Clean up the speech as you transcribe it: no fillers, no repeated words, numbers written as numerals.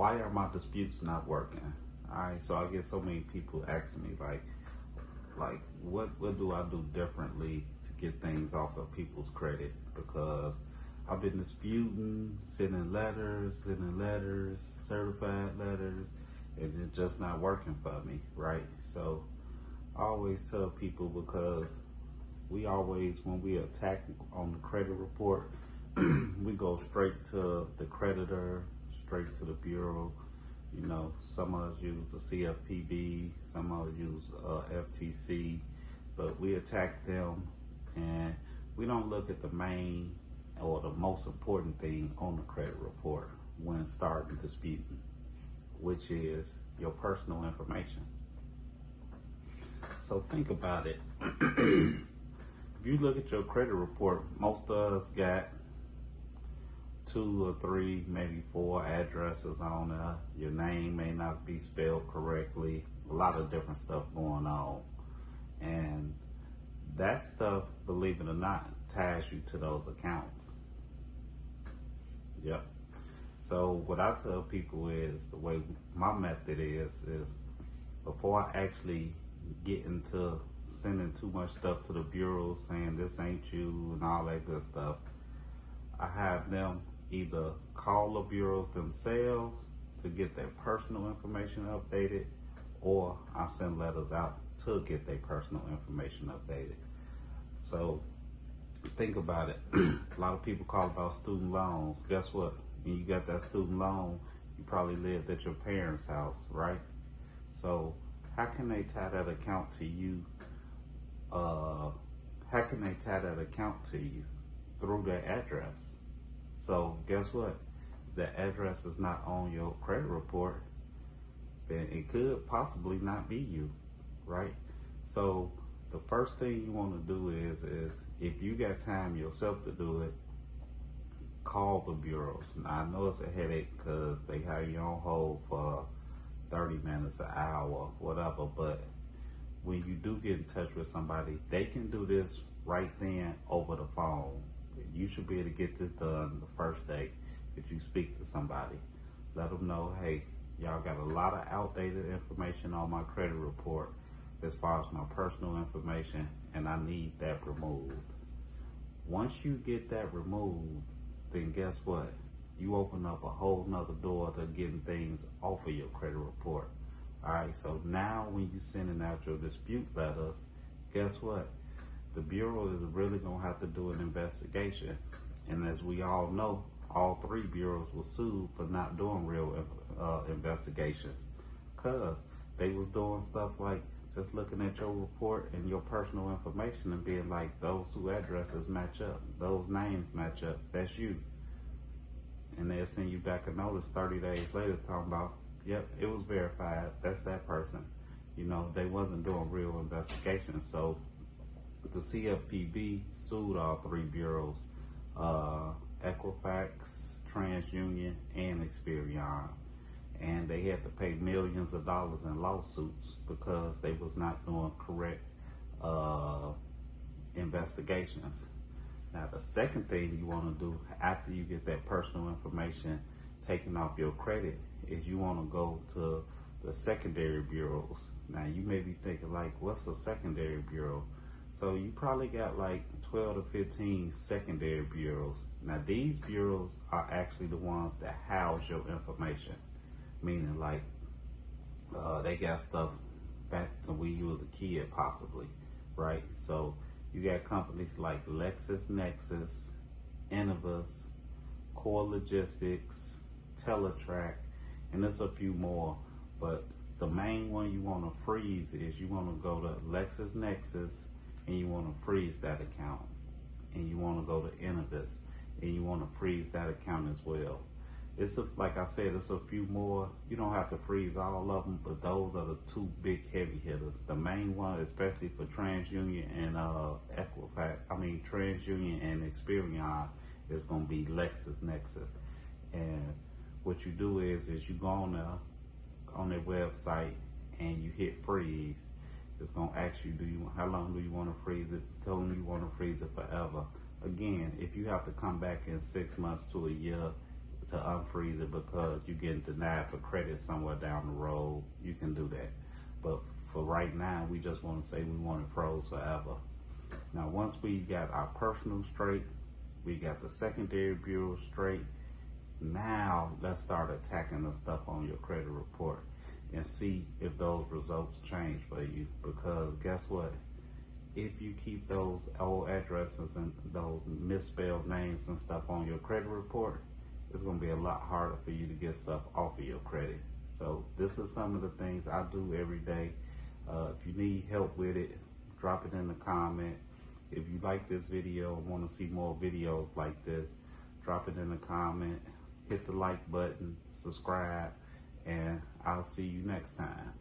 why are my disputes not working? All right, so I get so many people asking me like what do I do differently to get things off of people's credit? Because I've been disputing, sending letters, certified letters, and it's just not working for me, right? So I always tell people, because we always, when we attack on the credit report, we go straight to the creditor, straight to the bureau. You know, some of us use the CFPB, some of us use FTC, but we attack them, and we don't look at the main or the most important thing on the credit report when starting disputing, which is your personal information. So think about it. If you look at your credit report, most of us got 2 or 3, maybe 4 addresses on there. Your name may not be spelled correctly. A lot of different stuff going on. And that stuff, believe it or not, ties you to those accounts. Yep. So what I tell people is, the way my method is before I actually get into sending too much stuff to the bureau saying this ain't you and all that good stuff, I have them either call the bureaus themselves to get their personal information updated, or I send letters out to get their personal information updated. So think about it. A lot of people call about student loans. Guess what? When you got that student loan, you probably lived at your parents' house, right? So how can they tie that account to you? How can they tie that account to you? Through their address. So guess what? The address is not on your credit report, then it could possibly not be you, right? So the first thing you want to do is if you got time yourself to do it, call the bureaus. Now, I know it's a headache because they have you on hold for 30 minutes, an hour, whatever, but when you do get in touch with somebody, they can do this right then over the phone. You should be able to get this done the first day that you speak to somebody. Let them know, hey, y'all got a lot of outdated information on my credit report as far as my personal information, and I need that removed. Once you get that removed, then guess what? You open up a whole nother door to getting things off of your credit report. All right, so now when you're sending out your dispute letters, guess what? The bureau is really gonna have to do an investigation. And as we all know, all 3 bureaus were sued for not doing real investigations, because they was doing stuff like just looking at your report and your personal information and being like, those 2 addresses match up, those names match up, that's you. And they'll send you back a notice 30 days later talking about, yep, it was verified, that's that person. You know, they wasn't doing real investigations. So the CFPB sued all 3 bureaus, Equifax, TransUnion, and Experian. And they had to pay millions of dollars in lawsuits because they was not doing correct investigations. Now, the second thing you want to do after you get that personal information taken off your credit is you want to go to the secondary bureaus. Now, you may be thinking like, what's a secondary bureau? So you probably got like 12 to 15 secondary bureaus. Now, these bureaus are actually the ones that house your information, meaning like they got stuff back to when you was a kid possibly, right? So you got companies like LexisNexis, Innovus, Core Logistics, Teletrack, and there's a few more. But the main one you want to freeze is you want to go to LexisNexis and you want to freeze that account. And you want to go to Innovus and you want to freeze that account as well. It's like I said, it's a few more. You don't have to freeze all of them, but those are the 2 big heavy hitters. The main one, especially for TransUnion and TransUnion and Experian, is going to be LexisNexis. And what you do is you go on their website and you hit freeze. It's going to ask you, how long do you want to freeze it? Tell them you want to freeze it forever. Again, if you have to come back in 6 months to a year to unfreeze it because you're getting denied for credit somewhere down the road, you can do that. But for right now, we just want to say we want it froze forever. Now, once we got our personal straight, we got the secondary bureau straight, now let's start attacking the stuff on your credit report and see if those results change for you. Because guess what? If you keep those old addresses and those misspelled names and stuff on your credit report, it's going to be a lot harder for you to get stuff off of your credit. So this is some of the things I do every day. If you need help with it, drop it in the comment. If you like this video and want to see more videos like this, drop it in the comment, hit the like button, subscribe, and I'll see you next time.